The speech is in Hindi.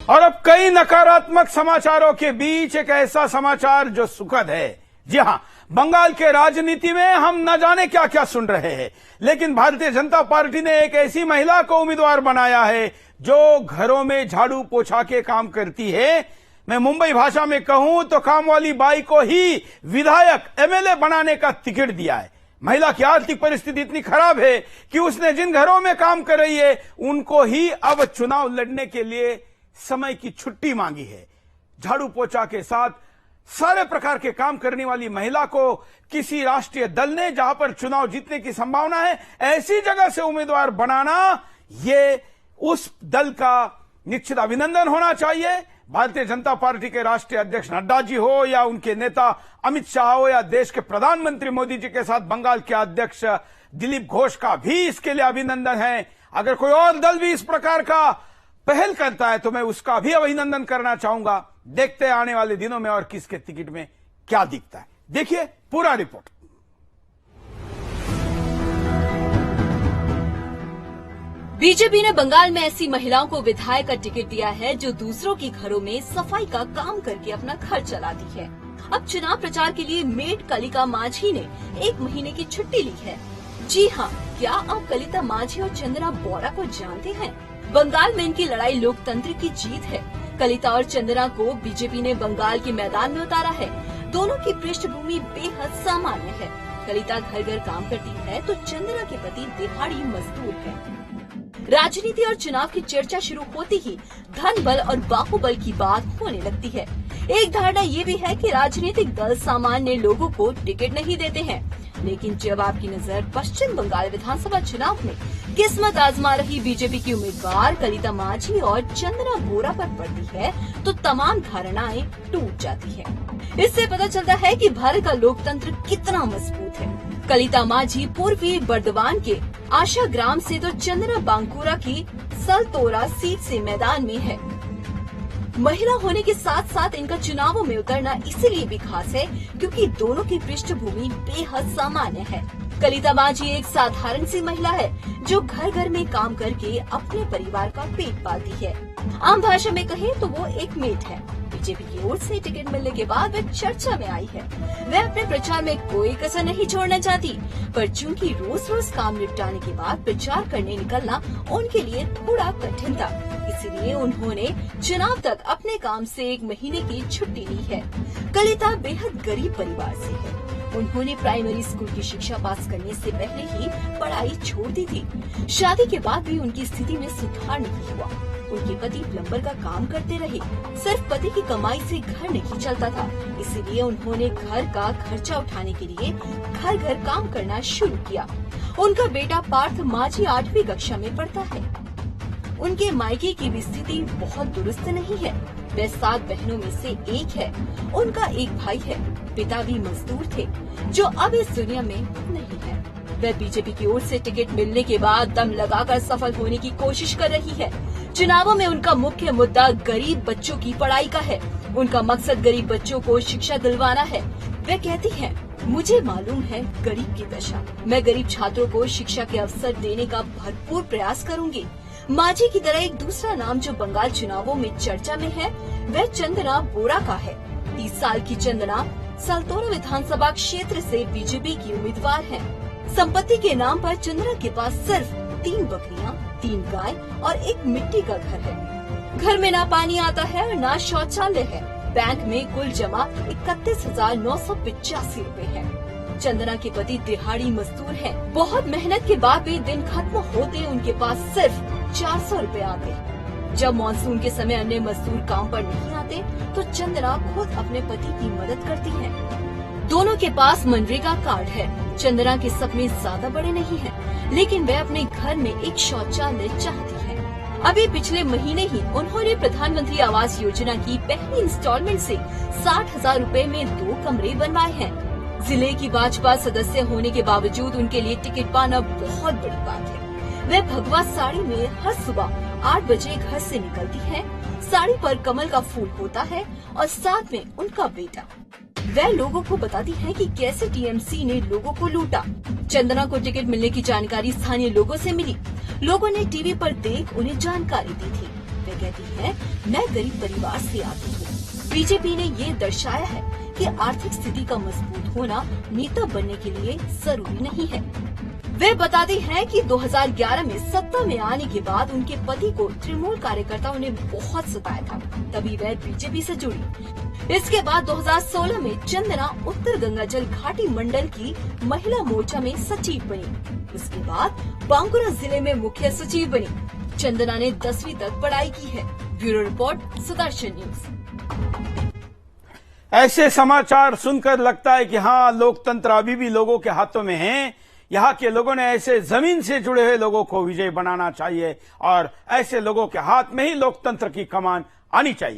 और अब कई नकारात्मक समाचारों के बीच एक ऐसा समाचार जो सुखद है। जी हां, बंगाल के राजनीति में हम न जाने क्या क्या सुन रहे हैं, लेकिन भारतीय जनता पार्टी ने एक ऐसी महिला को उम्मीदवार बनाया है जो घरों में झाड़ू पोछा के काम करती है। मैं मुंबई भाषा में कहूं तो काम वाली बाई को ही विधायक एमएलए बनाने का टिकट दिया है। महिला की आर्थिक परिस्थिति इतनी खराब है कि उसने जिन घरों में काम कर रही है उनको ही अब चुनाव लड़ने के लिए समय की छुट्टी मांगी है। झाड़ू पोछा के साथ सारे प्रकार के काम करने वाली महिला को किसी राष्ट्रीय दल ने, जहां पर चुनाव जीतने की संभावना है, ऐसी जगह से उम्मीदवार बनाना, ये उस दल का निश्चित अभिनंदन होना चाहिए। भारतीय जनता पार्टी के राष्ट्रीय अध्यक्ष नड्डा जी हो या उनके नेता अमित शाह हो या देश के प्रधानमंत्री मोदी जी के साथ बंगाल के अध्यक्ष दिलीप घोष का भी इसके लिए अभिनंदन है। अगर कोई और दल भी इस प्रकार का पहल करता है तो मैं उसका भी अभिनंदन करना चाहूंगा। देखते हैं आने वाले दिनों में और किसके टिकट में क्या दिखता है। देखिए पूरा रिपोर्ट। बीजेपी ने बंगाल में ऐसी महिलाओं को विधायक का टिकट दिया है जो दूसरों के घरों में सफाई का काम करके अपना घर चलाती है। अब चुनाव प्रचार के लिए मेड कलिता माझी ने 1 महीने की छुट्टी ली है। जी हाँ, क्या आप कलिता माझी और चंद्रा बोरा को जानते हैं? बंगाल में इनकी लड़ाई लोकतंत्र की जीत है। कलिता और चंद्रा को बीजेपी ने बंगाल के मैदान में उतारा है। दोनों की पृष्ठभूमि बेहद सामान्य है। कलिता घर घर काम करती है तो चंद्रा के पति दिहाड़ी मजदूर है। राजनीति और चुनाव की चर्चा शुरू होती ही धन बल और बाहुबल की बात होने लगती है। एक धारणा ये भी है कि राजनीतिक दल सामान्य लोगों को टिकट नहीं देते हैं, लेकिन जब आपकी नजर पश्चिम बंगाल विधानसभा चुनाव में किस्मत आजमा रही बीजेपी की उम्मीदवार कलिता माझी और चंद्रा बोरा पर पड़ती है तो तमाम धारणाएं टूट जाती है। इससे पता चलता है कि भारत का लोकतंत्र कितना मजबूत है। कलिता माझी पूर्वी बर्दवान के आशा ग्राम से तो चंद्रा बांकुरा की सलतोरा सीट से मैदान में है। महिला होने के साथ साथ इनका चुनावों में उतरना इसीलिए भी खास है क्योंकि दोनों की पृष्ठभूमि बेहद सामान्य है। कलिता माझी एक साधारण सी महिला है जो घर घर में काम करके अपने परिवार का पेट पालती है। आम भाषा में कहें तो वो एक मेड है। बीजेपी की ओर से टिकट मिलने के बाद वे चर्चा में आई है। वे अपने प्रचार में कोई कसर नहीं छोड़ना चाहती, पर चूंकि रोज रोज काम निपटाने के बाद प्रचार करने निकलना उनके लिए थोड़ा कठिन था, इसीलिए उन्होंने चुनाव तक अपने काम से 1 महीने की छुट्टी ली है। कलिता बेहद गरीब परिवार से है। उन्होंने प्राइमरी स्कूल की शिक्षा पास करने से पहले ही पढ़ाई छोड़ दी थी। शादी के बाद भी उनकी स्थिति में सुधार नहीं हुआ। उनके पति प्लम्बर का काम करते रहे। सिर्फ पति की कमाई से घर नहीं चलता था, इसीलिए उन्होंने घर का खर्चा उठाने के लिए घर घर काम करना शुरू किया। उनका बेटा पार्थ माझी 8वीं कक्षा में पढ़ता है। उनके मायके की भी स्थिति बहुत दुरुस्त नहीं है। वे 7 बहनों में से एक है। उनका एक भाई है। पिता भी मजदूर थे जो अब इस दुनिया में नहीं है। वह बीजेपी की ओर से टिकट मिलने के बाद दम लगाकर सफल होने की कोशिश कर रही है। चुनावों में उनका मुख्य मुद्दा गरीब बच्चों की पढ़ाई का है। उनका मकसद गरीब बच्चों को शिक्षा दिलवाना है। वह कहती है, मुझे मालूम है गरीब की दशा। मैं गरीब छात्रों को शिक्षा के अवसर देने का भरपूर प्रयास करूंगी। माझी की तरह एक दूसरा नाम जो बंगाल चुनावों में चर्चा में है वह चंद्रा बोरा का है। 30 साल की चंद्रा सलतोरा विधानसभा क्षेत्र से बीजेपी की उम्मीदवार है। संपत्ति के नाम पर चंद्रा के पास सिर्फ 3 बकरियां, 3 गाय और एक मिट्टी का घर है। घर में ना पानी आता है और ना शौचालय है। बैंक में कुल जमा 31,985 रूपए है। चंद्रा के पति दिहाड़ी मजदूर हैं। बहुत मेहनत के बाद भी दिन खत्म होते उनके पास सिर्फ 400 रूपए आते। जब मानसून के समय अन्य मजदूर काम पर नहीं आते तो चंद्रा खुद अपने पति की मदद करती है। दोनों के पास मनरेगा कार्ड है। चंद्रा के सपने ज्यादा बड़े नहीं हैं, लेकिन वह अपने घर में एक शौचालय चाहती है। अभी पिछले महीने ही उन्होंने प्रधानमंत्री आवास योजना की पहली इंस्टॉलमेंट से 60,000 रूपए में 2 कमरे बनवाए हैं। जिले की भाजपा सदस्य होने के बावजूद उनके लिए टिकट पाना बहुत बड़ी बात है। वह भगवा साड़ी में हर सुबह 8 बजे घर से निकलती है। साड़ी पर कमल का फूल होता है और साथ में उनका बेटा। वह लोगों को बताती है कि कैसे टीएमसी ने लोगों को लूटा। चंद्रा को टिकट मिलने की जानकारी स्थानीय लोगों से मिली। लोगों ने टीवी पर देख उन्हें जानकारी दी थी। वे कहती है, मैं गरीब परिवार से आती हूँ। बीजेपी ने ये दर्शाया है कि आर्थिक स्थिति का मजबूत होना नेता बनने के लिए जरूरी नहीं है। वे बताती हैं कि 2011 में सत्ता में आने के बाद उनके पति को तृणमूल कार्यकर्ताओं ने बहुत सताया था, तभी वह बीजेपी से जुड़ी। इसके बाद 2016 में चंदना उत्तर गंगाजल घाटी मंडल की महिला मोर्चा में सचिव बनी। उसके बाद बांकुरा जिले में मुख्य सचिव बनी। चंदना ने 10वीं तक पढ़ाई की है। Bureau report, Sudarshan news. ऐसे समाचार सुनकर लगता है कि हाँ, लोकतंत्र अभी भी लोगों के हाथों में है। यहाँ के लोगों ने ऐसे जमीन से जुड़े हुए लोगों को विजयी बनाना चाहिए और ऐसे लोगों के हाथ में ही लोकतंत्र की कमान आनी चाहिए।